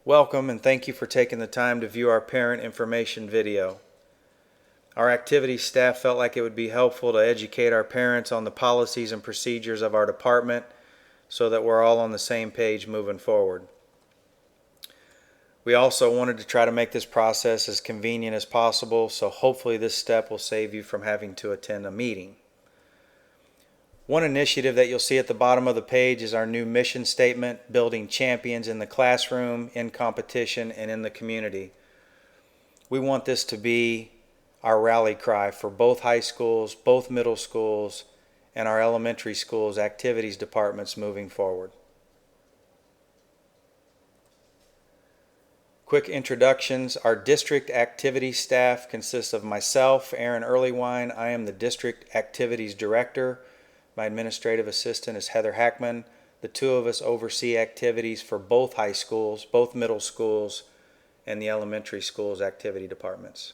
Welcome and thank you for taking the time to view our parent information video. Our activities staff felt like it would be helpful to educate our parents on the policies and procedures of our department so that we're all on the same page moving forward. We also wanted to try to make this process as convenient as possible, so hopefully this step will save you from having to attend a meeting. One initiative that you'll see at the bottom of the page is our new mission statement, building champions in the classroom, in competition, and in the community. We want this to be our rally cry for both high schools, both middle schools, and our elementary schools' activities departments moving forward. Quick introductions. Our district activities staff consists of myself, Aaron Earlywine. I am the district activities director. My administrative assistant is Heather Hackman. The two of us oversee activities for both high schools, both middle schools, and the elementary schools' activity departments.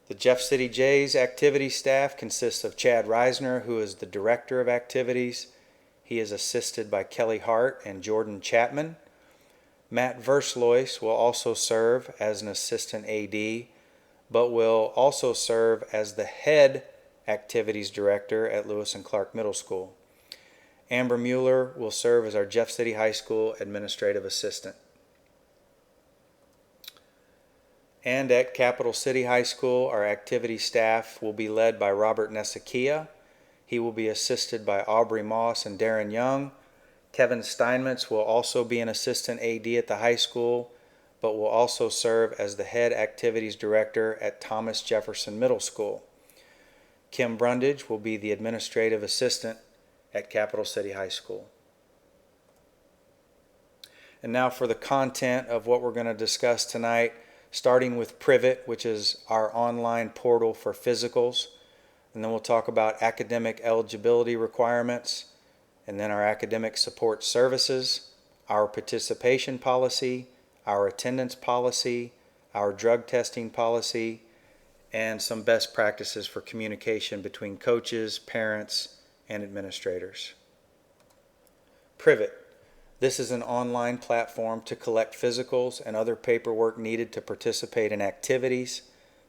The Jeff City Jays activity staff consists of Chad Reisner, who is the director of activities. He is assisted by Kelly Hart and Jordan Chapman. Matt Verslois will also serve as an assistant AD, but will also serve as the head activities director at Lewis and Clark Middle School. Amber Mueller will serve as our Jeff City High School administrative assistant. And at Capital City High School, our activity staff will be led by Robert Nesakia. He will be assisted by Aubrey Moss and Darren Young. Kevin Steinmetz will also be an assistant AD at the high school, but will also serve as the head activities director at Thomas Jefferson Middle School. Kim Brundage will be the administrative assistant at Capital City High School. And now for the content of what we're going to discuss tonight, starting with Privet, which is our online portal for physicals. And then we'll talk about academic eligibility requirements, and then our academic support services, our participation policy, our attendance policy, our drug testing policy, and some best practices for communication between coaches, parents, and administrators. Privet. This is an online platform to collect physicals and other paperwork needed to participate in activities.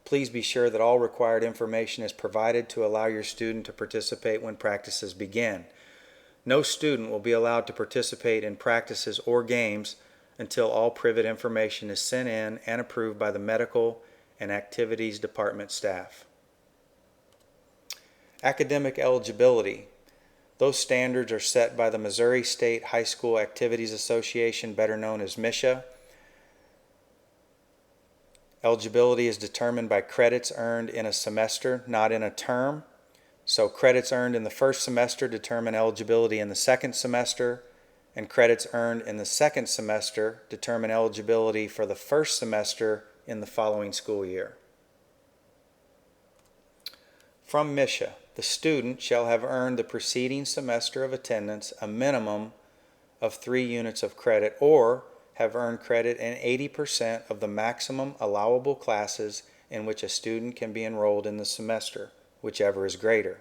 Please be sure that all required information is provided to allow your student to participate when practices begin. No student will be allowed to participate in practices or games until all Privet information is sent in and approved by the medical and activities department staff. Academic eligibility. Those standards are set by the Missouri State High School Activities Association, better known as MSHA. Eligibility is determined by credits earned in a semester, not in a term. So credits earned in the first semester determine eligibility in the second semester, and credits earned in the second semester determine eligibility for the first semester in the following school year. From MSHA, the student shall have earned the preceding semester of attendance a minimum of 3 units of credit, or have earned credit in 80% of the maximum allowable classes in which a student can be enrolled in the semester, whichever is greater.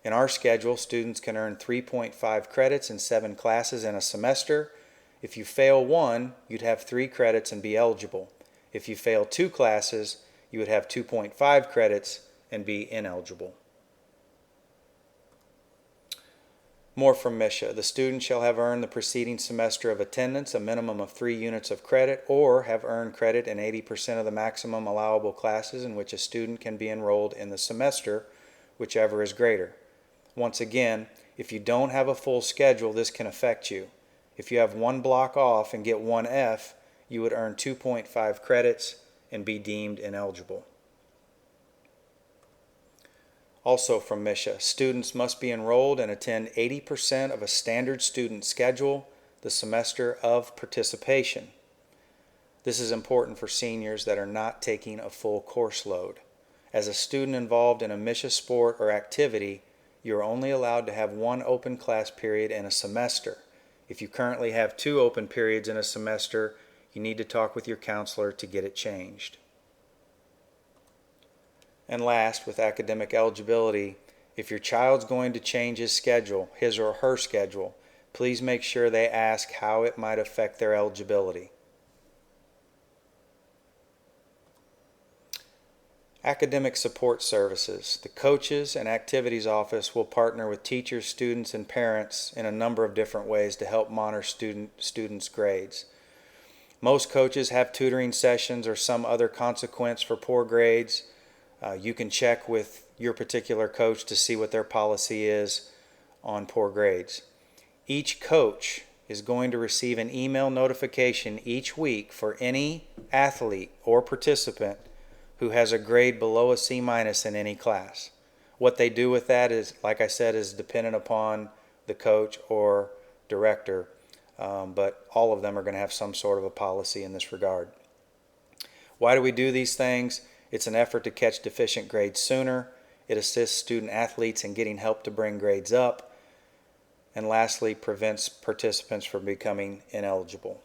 In our schedule, students can earn 3.5 credits in 7 classes in a semester. If you fail one, you'd have 3 credits and be eligible. If you fail 2 classes, you would have 2.5 credits and be ineligible. More from MSHA. The student shall have earned the preceding semester of attendance a minimum of 3 units of credit, or have earned credit in 80% of the maximum allowable classes in which a student can be enrolled in the semester, whichever is greater. Once again, if you don't have a full schedule, this can affect you. If you have 1 block off and get 1 F, you would earn 2.5 credits and be deemed ineligible. Also from MSHA, students must be enrolled and attend 80% of a standard student schedule the semester of participation. This is important for seniors that are not taking a full course load. As a student involved in a MSHA sport or activity, you are only allowed to have 1 open class period in a semester. If you currently have 2 open periods in a semester, you need to talk with your counselor to get it changed. And last, with academic eligibility, if your child's going to change his schedule, his or her schedule, please make sure they ask how it might affect their eligibility. Academic support services. The Coaches and Activities Office will partner with teachers, students, and parents in a number of different ways to help monitor students' grades. Most coaches have tutoring sessions or some other consequence for poor grades. You can check with your particular coach to see what their policy is on poor grades. Each coach is going to receive an email notification each week for any athlete or participant who has a grade below a C- in any class. What they do with that is, like I said, is dependent upon the coach or director, but all of them are going to have some sort of a policy in this regard. Why do we do these things? It's an effort to catch deficient grades sooner. It assists student athletes in getting help to bring grades up. And lastly, prevents participants from becoming ineligible.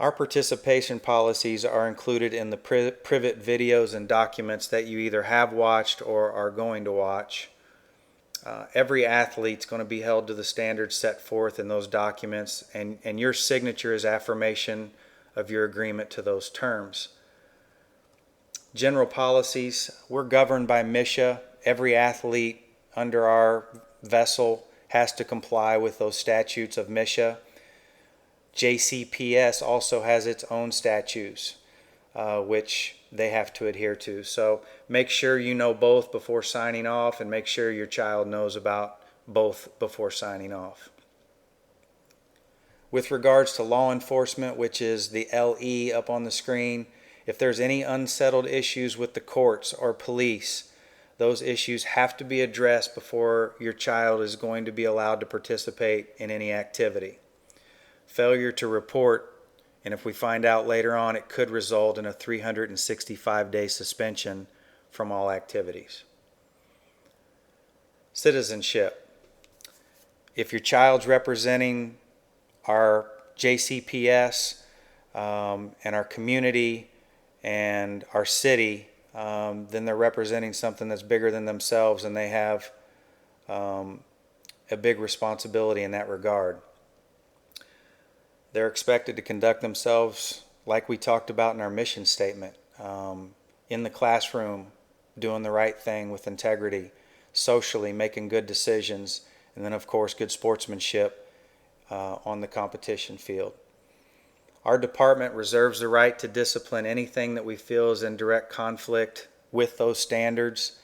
Our participation policies are included in the Privet videos and documents that you either have watched or are going to watch. Every athlete's going to be held to the standards set forth in those documents, and your signature is affirmation of your agreement to those terms. General policies, we're governed by MSHA. Every athlete under our vessel has to comply with those statutes of MSHA. JCPS also has its own statutes, which they have to adhere to. So make sure you know both before signing off, and make sure your child knows about both before signing off. With regards to law enforcement, which is the LE up on the screen, if there's any unsettled issues with the courts or police, those issues have to be addressed before your child is going to be allowed to participate in any activity. Failure to report, and if we find out later on, it could result in a 365-day suspension from all activities. Citizenship. If your child's representing our JCPS and our community and our city, then they're representing something that's bigger than themselves, and they have a big responsibility in that regard. They're expected to conduct themselves like we talked about in our mission statement, in the classroom, doing the right thing with integrity, socially making good decisions, and then of course good sportsmanship on the competition field. Our department reserves the right to discipline anything that we feel is in direct conflict with those standards.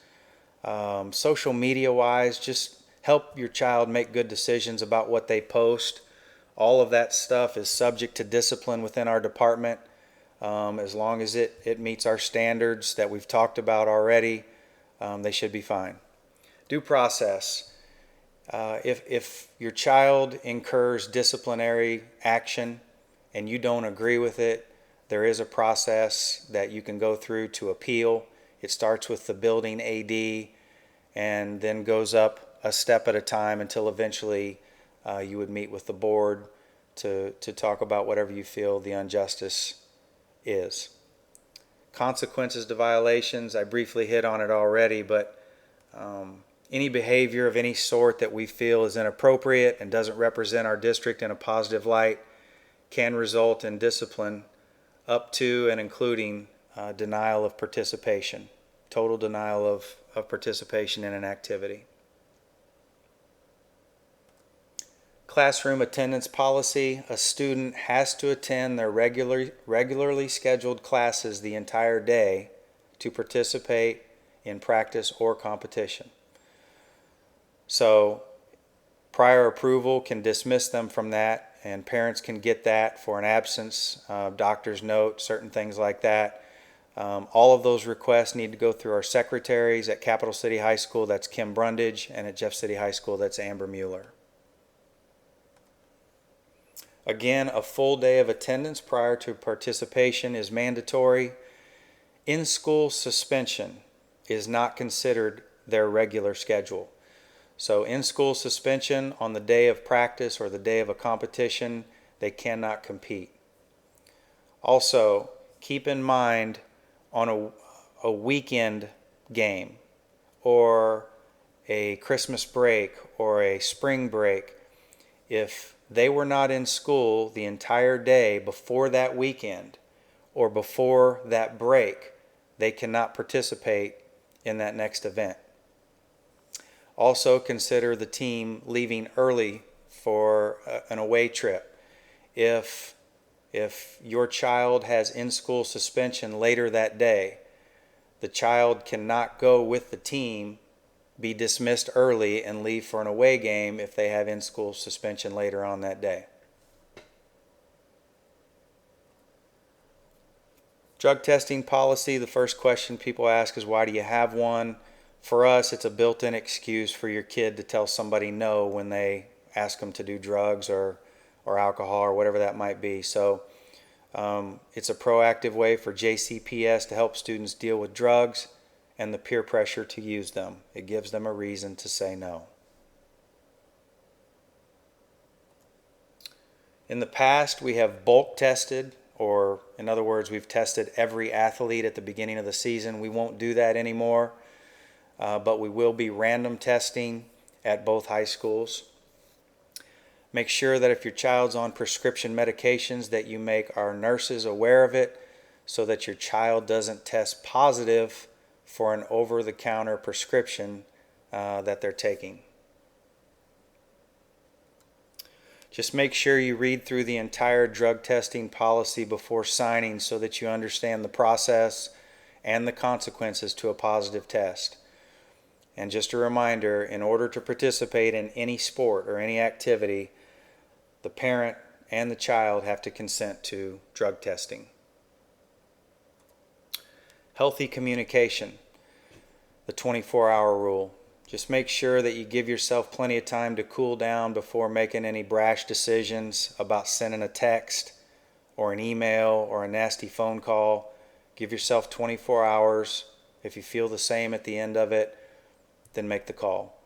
Social media wise, just help your child make good decisions about what they post. All of that stuff is subject to discipline within our department. As long as it meets our standards that we've talked about already, they should be fine. Due process. If your child incurs disciplinary action and you don't agree with it, there is a process that you can go through to appeal. It starts with the building AD and then goes up a step at a time until eventually you would meet with the board to talk about whatever you feel the injustice is. Consequences to violations, I briefly hit on it already, but any behavior of any sort that we feel is inappropriate and doesn't represent our district in a positive light can result in discipline up to and including denial of participation, total denial of participation in an activity. Classroom attendance policy. A student has to attend their regularly scheduled classes the entire day to participate in practice or competition. So prior approval can dismiss them from that, and parents can get that for an absence, doctor's note, certain things like that. All of those requests need to go through our secretaries. At Capital City High School, that's Kim Brundage, and at Jeff City High School, that's Amber Mueller. Again, a full day of attendance prior to participation is mandatory. In-school suspension is not considered their regular schedule. So in-school suspension on the day of practice or the day of a competition, they cannot compete. Also, keep in mind on a weekend game or a Christmas break or a spring break, if they were not in school the entire day before that weekend or before that break, they cannot participate in that next event. Also consider the team leaving early for an away trip. If your child has in-school suspension later that day, the child cannot go with the team, be dismissed early, and leave for an away game if they have in-school suspension later on that day. Drug testing policy, the first question people ask is, why do you have one? For us, it's a built-in excuse for your kid to tell somebody no when they ask them to do drugs or alcohol or whatever that might be. So it's a proactive way for JCPS to help students deal with drugs and the peer pressure to use them. It gives them a reason to say no. In the past, we have bulk tested, or in other words, we've tested every athlete at the beginning of the season. We won't do that anymore, but we will be random testing at both high schools. Make sure that if your child's on prescription medications that you make our nurses aware of it so that your child doesn't test positive for an over-the-counter prescription that they're taking. Just make sure you read through the entire drug testing policy before signing so that you understand the process and the consequences to a positive test. And just a reminder, in order to participate in any sport or any activity, the parent and the child have to consent to drug testing. Healthy communication, the 24-hour rule. Just make sure that you give yourself plenty of time to cool down before making any brash decisions about sending a text or an email or a nasty phone call. Give yourself 24 hours. If you feel the same at the end of it, then make the call.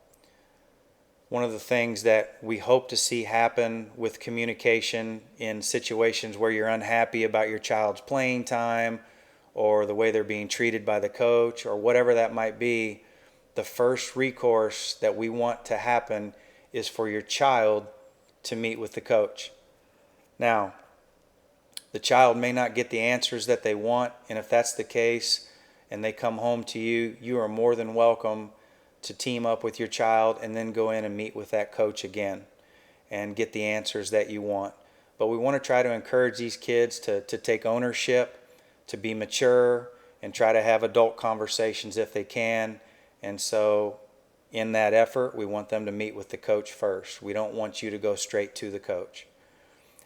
One of the things that we hope to see happen with communication in situations where you're unhappy about your child's playing time or the way they're being treated by the coach or whatever that might be, the first recourse that we want to happen is for your child to meet with the coach. Now, the child may not get the answers that they want, and if that's the case and they come home to you, you are more than welcome to team up with your child and then go in and meet with that coach again and get the answers that you want. But we want to try to encourage these kids to take ownership, to be mature, and try to have adult conversations if they can. And so in that effort, we want them to meet with the coach first. We don't want you to go straight to the coach.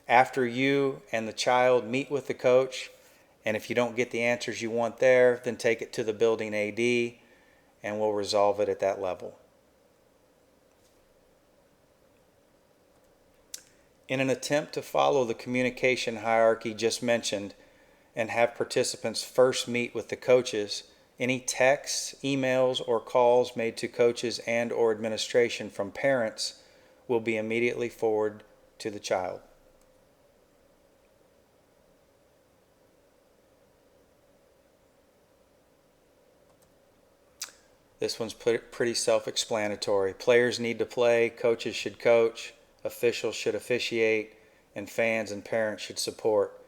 After you and the child meet with the coach, and if you don't get the answers you want there, then take it to the building AD and we'll resolve it at that level. In an attempt to follow the communication hierarchy just mentioned and have participants first meet with the coaches, any texts, emails, or calls made to coaches and or administration from parents will be immediately forwarded to the child. This one's pretty self-explanatory. Players need to play, coaches should coach, officials should officiate, and fans and parents should support.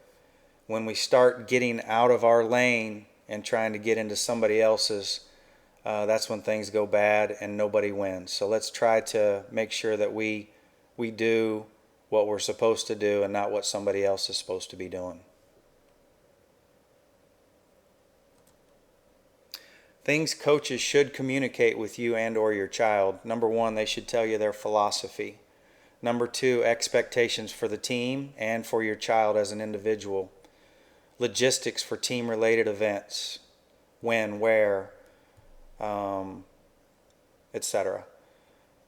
When we start getting out of our lane and trying to get into somebody else's, that's when things go bad and nobody wins. So let's try to make sure that we do what we're supposed to do and not what somebody else is supposed to be doing. Things coaches should communicate with you and or your child. Number one, they should tell you their philosophy. Number two, expectations for the team and for your child as an individual. Logistics for team-related events. When, where, etc.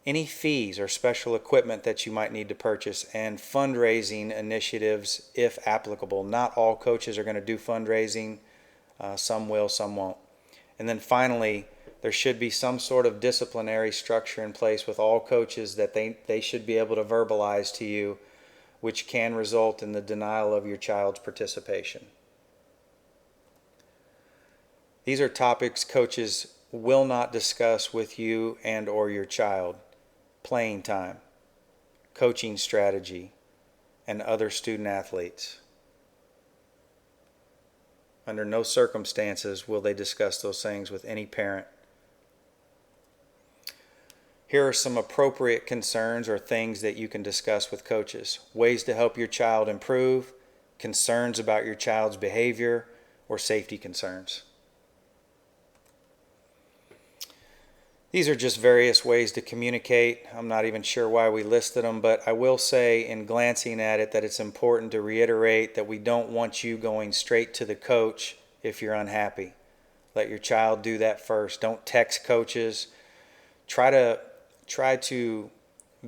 Any fees or special equipment that you might need to purchase, and fundraising initiatives if applicable. Not all coaches are going to do fundraising. Some will, some won't. And then finally, there should be some sort of disciplinary structure in place with all coaches that they should be able to verbalize to you, which can result in the denial of your child's participation. These are topics coaches will not discuss with you and or your child playing time, coaching strategy, and other student athletes. Under no circumstances will they discuss those things with any parent. Here are some appropriate concerns or things that you can discuss with coaches. Ways to help your child improve, concerns about your child's behavior, or safety concerns. These are just various ways to communicate. I'm not even sure why we listed them, but I will say in glancing at it that it's important to reiterate that we don't want you going straight to the coach if you're unhappy. Let your child do that first. Don't text coaches. Try to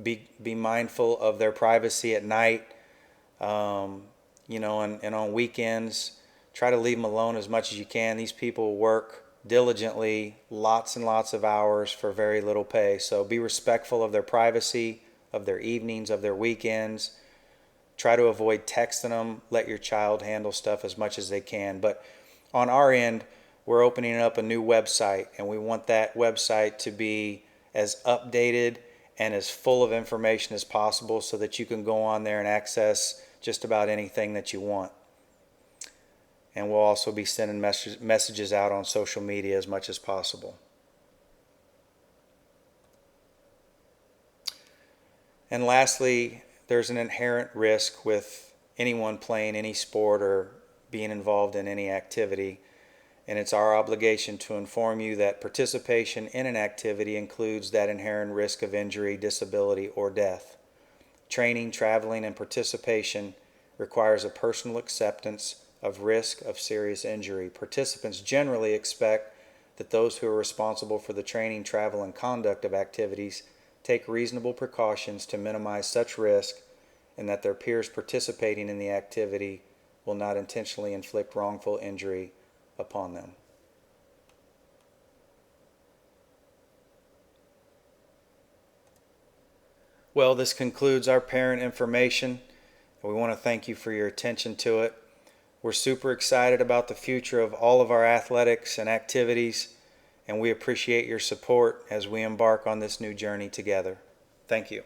be mindful of their privacy at night, and on weekends. Try to leave them alone as much as you can. These people work diligently, lots and lots of hours for very little pay. So be respectful of their privacy, of their evenings, of their weekends. Try to avoid texting them. Let your child handle stuff as much as they can. But on our end, we're opening up a new website, and we want that website to be as updated and as full of information as possible so that you can go on there and access just about anything that you want. And we'll also be sending messages out on social media as much as possible. And lastly, there's an inherent risk with anyone playing any sport or being involved in any activity. And it's our obligation to inform you that participation in an activity includes that inherent risk of injury, disability, or death. Training, traveling, and participation requires a personal acceptance of risk of serious injury. Participants generally expect that those who are responsible for the training, travel, and conduct of activities take reasonable precautions to minimize such risk, and that their peers participating in the activity will not intentionally inflict wrongful injury upon them. Well, this concludes our parent information. We want to thank you for your attention to it. We're super excited about the future of all of our athletics and activities, and we appreciate your support as we embark on this new journey together. Thank you.